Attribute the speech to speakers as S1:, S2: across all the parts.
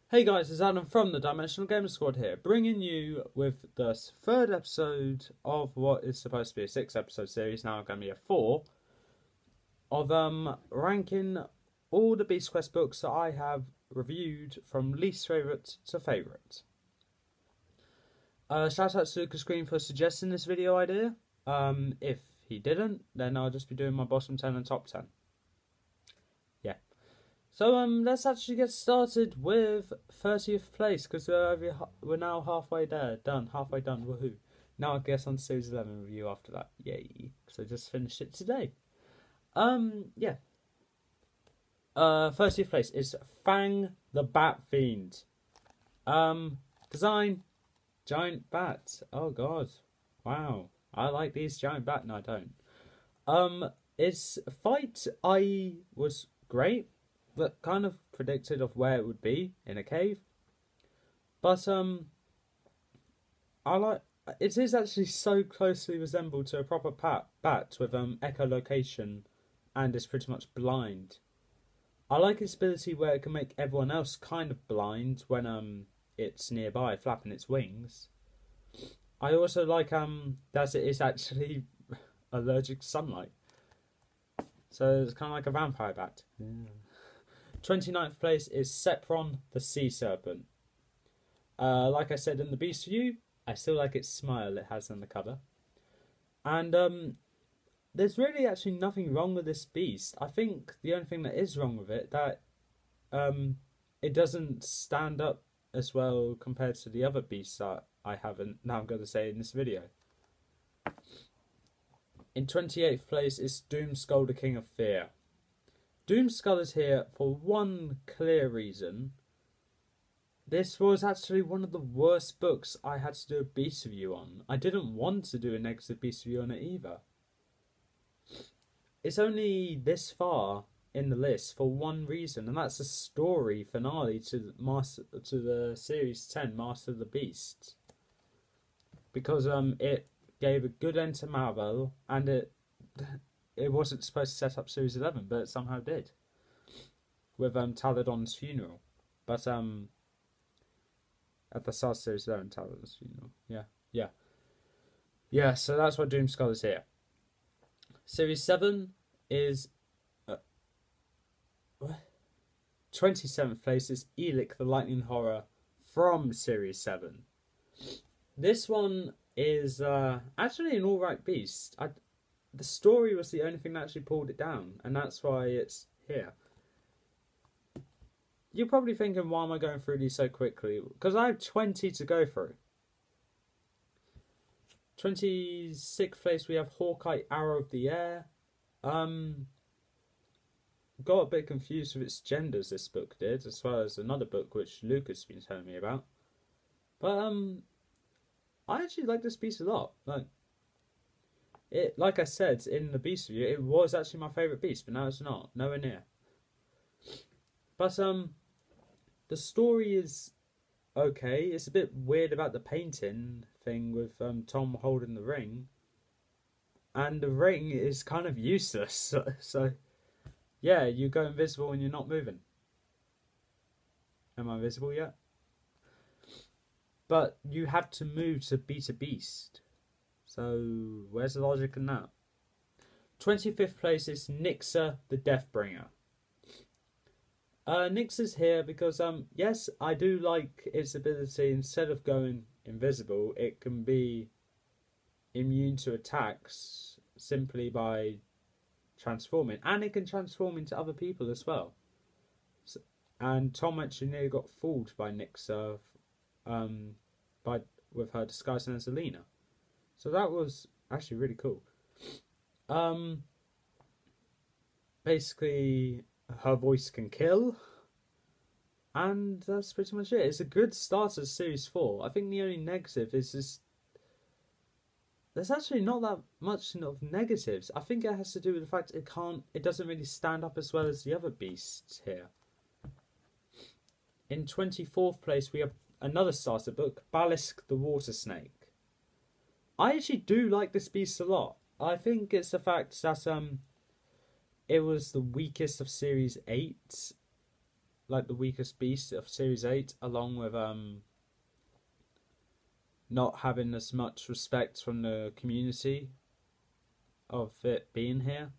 S1: Hey guys, it's Adam from the Dimensional Gamer Squad here, bringing you with the third episode of what is supposed to be a 6 episode series, now going to be a 4, of ranking all the Beast Quest books that I have reviewed from least favourite to favourite. Shout out to Lucas Green for suggesting this video idea. If he didn't, then I'll just be doing my bottom 10 and top 10. So let's actually get started with 30th place, because we're now halfway there, halfway done, woohoo. Now I guess on Series 11 review after that, yay, because I just finished it today. 30th place is Fang the Bat Fiend. Design, giant bat, oh god, wow, I like these giant bat, no I don't. Its fight, was great. But kind of predicted of where it would be in a cave. But it is actually so closely resembled to a proper bat with echolocation, and is pretty much blind. I like its ability where it can make everyone else kind of blind when it's nearby flapping its wings. I also like that it is actually allergic to sunlight. So it's kind of like a vampire bat. Yeah. 29th place is Sepron the Sea Serpent. Like I said in the Beast View, I still like its smile it has on the cover. And there's really actually nothing wrong with this beast. I think the only thing that is wrong with it, that it doesn't stand up as well compared to the other beasts that I haven't, now I'm going to say in this video. In 28th place is Doomskull the King of Fear. Doomskull is here for one clear reason. This was actually one of the worst books I had to do a Beast review on. I didn't want to do a negative Beast review on it either. It's only this far in the list for one reason, and that's the story finale to the Series 10 Master of the Beast. Because it gave a good end to Marvel, and it wasn't supposed to set up Series 11, but it somehow did. With Taladon's funeral. But at the start of Series 11, Taladon's funeral. Yeah, so that's what Doomskull is here. Series 7 is 27th place is Eelik the Lightning Horror from Series 7. This one is actually an alright beast. The story was the only thing that actually pulled it down, and that's why it's here. You're probably thinking, why am I going through these so quickly? Because I have 20 to go through. 26th place we have Hawkeye Arrow of the Air. Got a bit confused with its genders, this book did, as well as another book which Lucas has been telling me about. But I actually like this piece a lot. Like I said in the Beast review, it was actually my favourite beast, but now it's not. Nowhere near. But the story is okay. It's a bit weird about the painting thing with Tom holding the ring. And the ring is kind of useless. So yeah, you go invisible when you're not moving. Am I invisible yet? But you have to move to beat a beast. So, where's the logic in that? 25th place is Nixa the Deathbringer. Nixa's here because, yes, I do like its ability, instead of going invisible, it can be immune to attacks simply by transforming. And it can transform into other people as well. So, and Tom actually nearly got fooled by Nixa with her disguising as Alina. So that was actually really cool. Basically, her voice can kill. And that's pretty much it. It's a good start as Series 4. I think the only negative is just... There's actually not that much of negatives. I think it has to do with the fact it doesn't really stand up as well as the other beasts here. In 24th place, we have another starter book, Balisk the Water Snake. I actually do like this beast a lot. I think it's the fact that it was the weakest of Series 8. like the weakest beast of Series 8, along with not having as much respect from the community of it being here.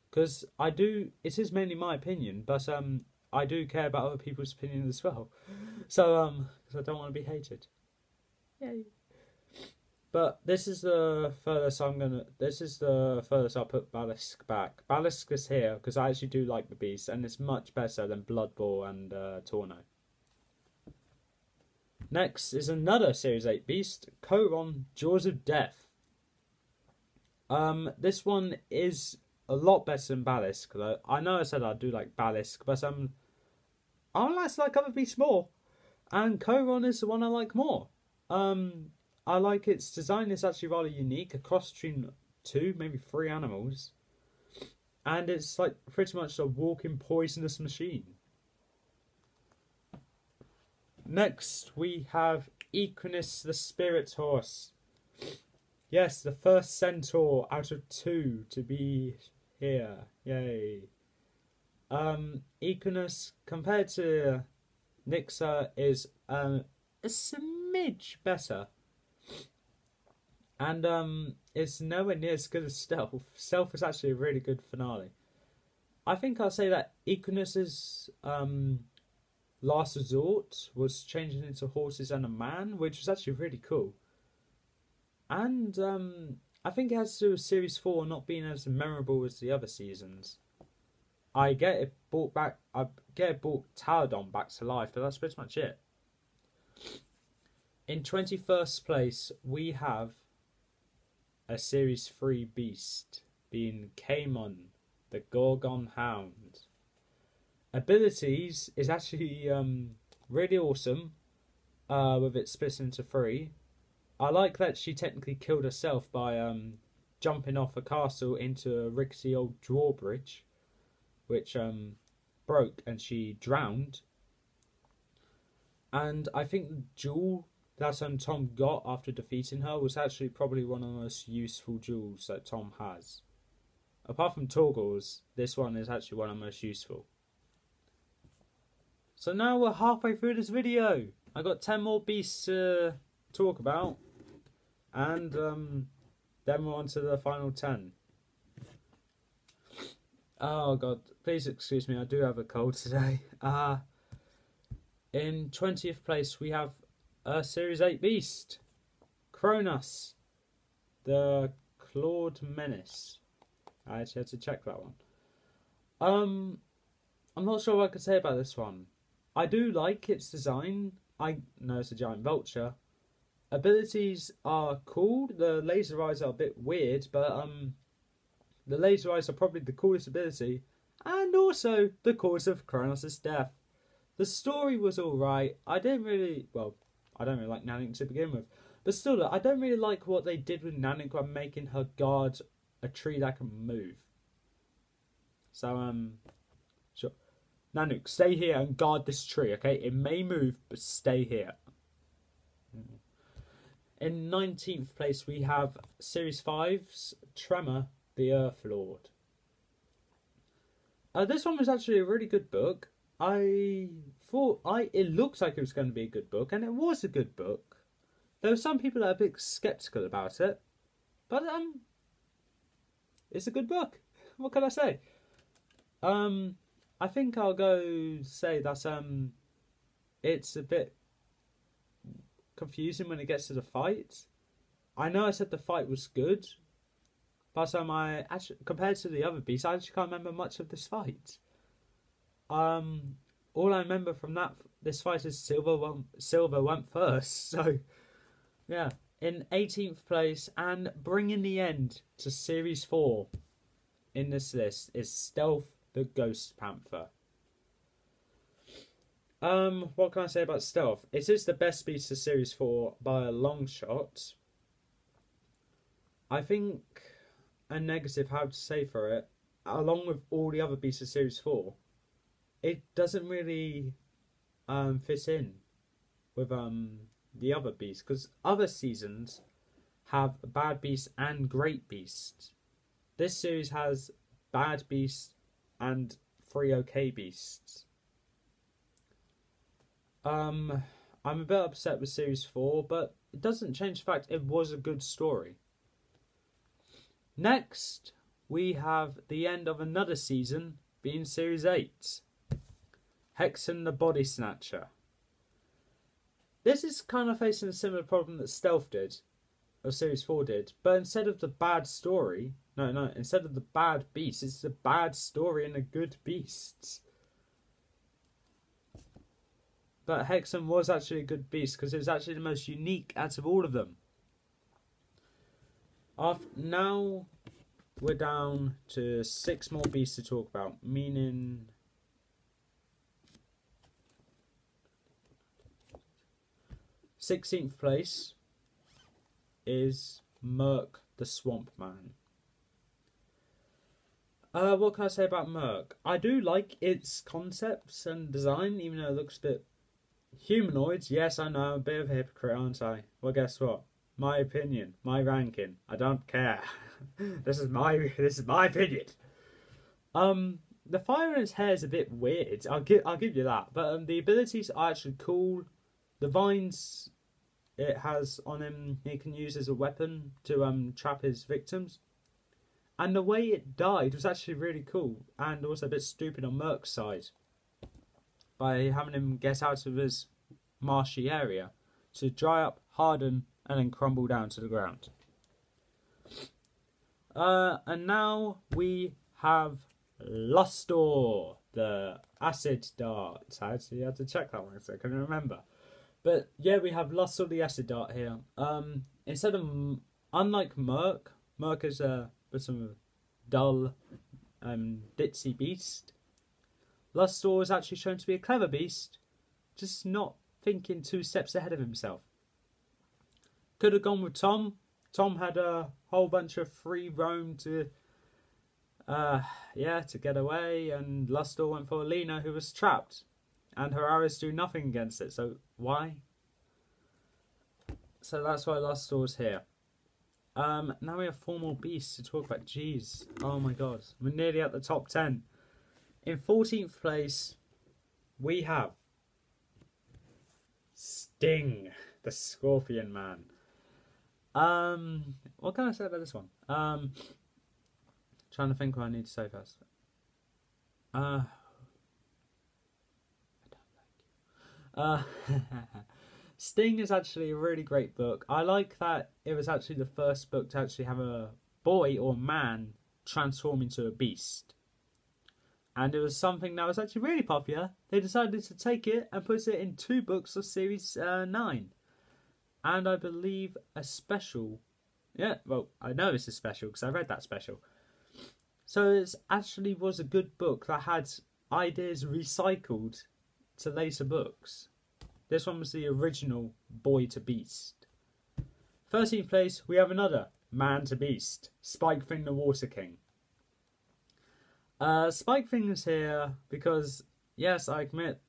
S1: Because it is mainly my opinion, but I do care about other people's opinions as well. So because I don't want to be hated. Yay. But this is the furthest I'll put Balisk back. Balisk is here because I actually do like the beast, and it's much better than Blood Boar and Torno. Next is another Series 8 beast, Koron, Jaws of Death. This one is a lot better than Balisk, though. I know I said I do like Balisk, but I like other beasts more, and Koron is the one I like more. I like its design. It's actually rather unique, a cross between 2, maybe 3 animals, and it's like pretty much a walking poisonous machine. Next we have Equinus the Spirit Horse. Yes, the first centaur out of 2 to be here. Yay. Equinus, compared to Nixa, is a smidge better. And it's nowhere near as good as Stealth. Stealth is actually a really good finale. I think I'll say that Equinus's last resort was changing into horses and a man, which was actually really cool. And I think it has to do with Series 4 not being as memorable as the other seasons. I get it brought Taladon back to life, but that's pretty much it. In 21st place, we have a Series 3 beast, being Kaimon, the Gorgon Hound. Abilities is actually really awesome, with it split into 3. I like that she technically killed herself by jumping off a castle into a rickety old drawbridge, which broke and she drowned. And I think the jewel that Tom got after defeating her was actually probably one of the most useful jewels that Tom has. Apart from Torgal's, this one is actually one of the most useful. So now we're halfway through this video. I got 10 more beasts to talk about, and then we're on to the final 10. Oh god, please excuse me, I do have a cold today. In 20th place we have a Series 8 beast, Kronos, the Clawed Menace. I actually had to check that one. I'm not sure what I could say about this one. I do like its design. I know it's a giant vulture. Abilities are cool. The laser eyes are a bit weird, but the laser eyes are probably the coolest ability, and also the cause of Kronos' death. The story was alright. I don't really like Nanook to begin with, but still, I don't really like what they did with Nanook by making her guard a tree that can move. So sure, Nanook, stay here and guard this tree, okay? It may move, but stay here. In 19th place, we have Series 5's Tremor, the Earth Lord. This one was actually a really good book. It looked like it was going to be a good book, and it was a good book. There were some people that are a bit skeptical about it, but it's a good book. What can I say? I think I'll go say that it's a bit confusing when it gets to the fight. I know I said the fight was good, but I actually, compared to the other beasts, I actually can't remember much of this fight. All I remember from this fight is Silver went first. So yeah, in 18th place and bringing the end to Series 4 in this list is Stealth, the Ghost Panther. What can I say about Stealth? It is the best beast of Series 4 by a long shot. I think a negative, how to say for it, along with all the other beasts of Series 4, it doesn't really fit in with the other beasts, because other seasons have bad beasts and great beasts. This series has bad beasts and 3 okay beasts. I'm a bit upset with Series 4, but it doesn't change the fact it was a good story. Next, we have the end of another season, being Series 8. Hexen the Body Snatcher. This is kind of facing a similar problem that Stealth did, or Series 4 did, but instead of the bad story, instead of the bad beast, it's a bad story and a good beast. But Hexen was actually a good beast because it was actually the most unique out of all of them. Now we're down to 6 more beasts to talk about, meaning 16th place is Merc the Swamp Man. What can I say about Merc? I do like its concepts and design, even though it looks a bit humanoids. Yes, I know, I'm a bit of a hypocrite, aren't I? Well, guess what? My opinion, my ranking. I don't care. This is my opinion. The fire in his hair is a bit weird. I'll give you that. But the abilities are actually cool. The vines it has on him, he can use as a weapon to trap his victims. And the way it died was actually really cool, and also a bit stupid on Merc's side, by having him get out of his marshy area to dry up, harden, and then crumble down to the ground. And now we have Lustor, the acid dart. I actually had to check that one because I couldn't remember. But yeah, we have Lustor the acid dart here. Unlike Merc is a bit of a dull, ditzy beast. Lustor is actually shown to be a clever beast, just not thinking 2 steps ahead of himself. Could have gone with Tom. Tom had a whole bunch of free roam to get away, and Lustor went for Alina, who was trapped, and her arrows do nothing against it, so why? So that's why Lustor's here. Now we have 4 more beasts to talk about. Jeez, oh my god, we're nearly at the top 10. In 14th place, we have Sting, the Scorpion Man. What can I say about this one? Trying to think what I need to say first. I don't like you. Sting is actually a really great book. I like that it was actually the first book to actually have a boy or man transform into a beast. And it was something that was actually really popular. They decided to take it and put it in 2 books of Series 9. And I believe a special. Yeah, well, I know it's a special because I read that special. So it actually was a good book that had ideas recycled to later books. This one was the original Boy to Beast. 13th place, we have another Man to Beast, Spikefing the Water King. Spikefing is here because, yes, I admit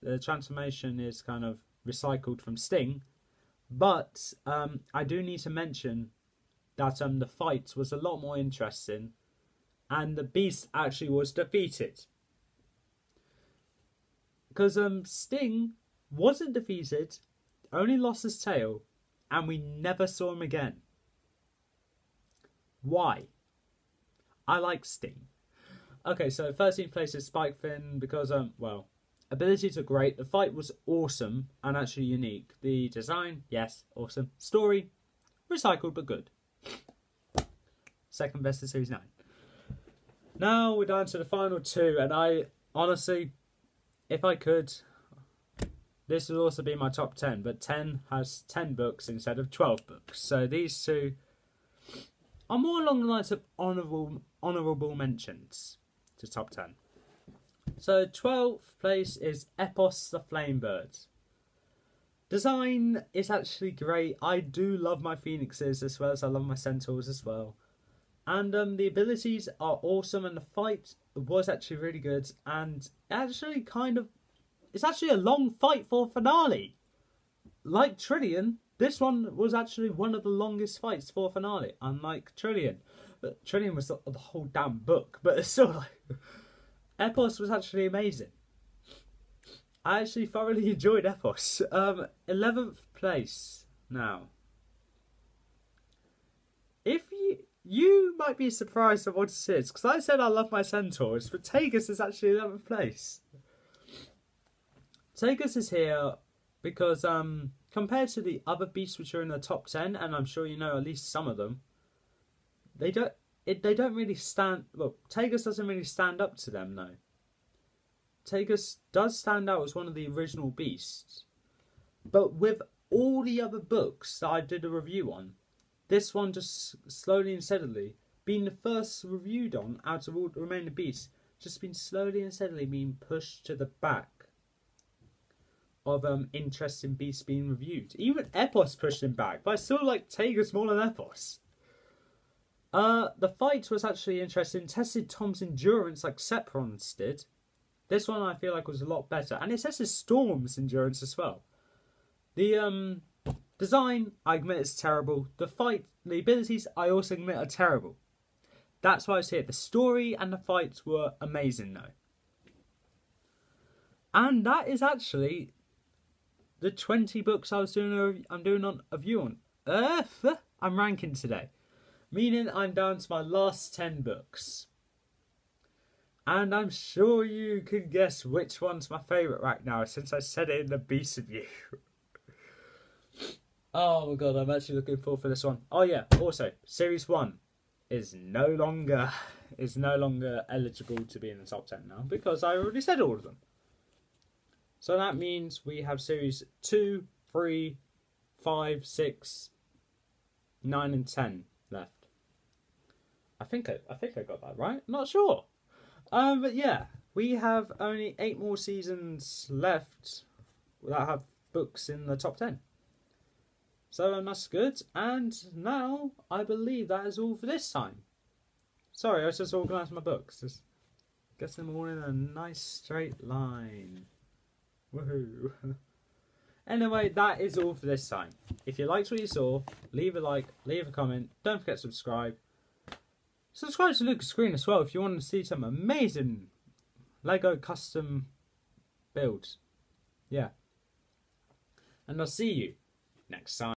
S1: the transformation is kind of recycled from Sting, but I do need to mention that the fight was a lot more interesting and the beast actually was defeated. Because Sting wasn't defeated, only lost his tail, and we never saw him again. Why? I like Sting. Okay, so 13th place is Spikefin because, abilities are great. The fight was awesome and actually unique. The design, yes, awesome. Story, recycled but good. Second best in Series 9. Now we're down to the final 2, and I honestly, if I could, this would also be my top 10, but 10 has 10 books instead of 12 books. So these 2 are more along the lines of honourable mentions to top 10. So 12th place is Epos the Flamebird. Design is actually great. I do love my phoenixes as well as I love my centaurs as well. And the abilities are awesome, and the fight was actually really good, and actually it's actually a long fight for a finale. Like Trillion, this one was actually one of the longest fights for a finale, unlike Trillion. But Trillion was the whole damn book, but it's still like... Epos was actually amazing. I actually thoroughly enjoyed Epos. 11th place now. If you might be surprised at what it is, because I said I love my centaurs, but Tagus is actually 11th place. Tagus is here because compared to the other beasts which are in the top 10, and I'm sure you know at least some of them, they don't really stand. Look, Tagus doesn't really stand up to them, though. Tagus does stand out as one of the original beasts, but with all the other books that I did a review on, this one just slowly and steadily, being the first reviewed on out of all the remaining beasts, just been slowly and steadily being pushed to the back of interesting beasts being reviewed. Even Epos pushed him back, but I still like Tagus more than Epos. The fight was actually interesting, tested Tom's endurance like Sepron's did. This one I feel like was a lot better, and it tested Storm's endurance as well. The design, I admit, is terrible. The abilities, I also admit, are terrible. That's why it's here. The story and the fights were amazing, though. And that is actually the 20 books I'm doing on a review on Earth. I'm ranking today, meaning I'm down to my last 10 books. And I'm sure you can guess which one's my favourite right now, since I said it in the Beast Review. Oh my god, I'm actually looking forward for this one. Oh yeah, also, Series 1 is no longer eligible to be in the top 10 now, because I already said all of them. So that means we have Series 2, 3, 5, 6, 9 and 10 left. I think I got that right. Not sure. But yeah, we have only 8 more seasons left that have books in the top 10. So that's good. And now I believe that is all for this time. Sorry, I was just organising my books. Just getting them all in a nice straight line. Woohoo. Anyway, that is all for this time. If you liked what you saw, leave a like, leave a comment. Don't forget to subscribe. Subscribe to Lucas Green as well if you want to see some amazing Lego custom builds. Yeah. And I'll see you next time.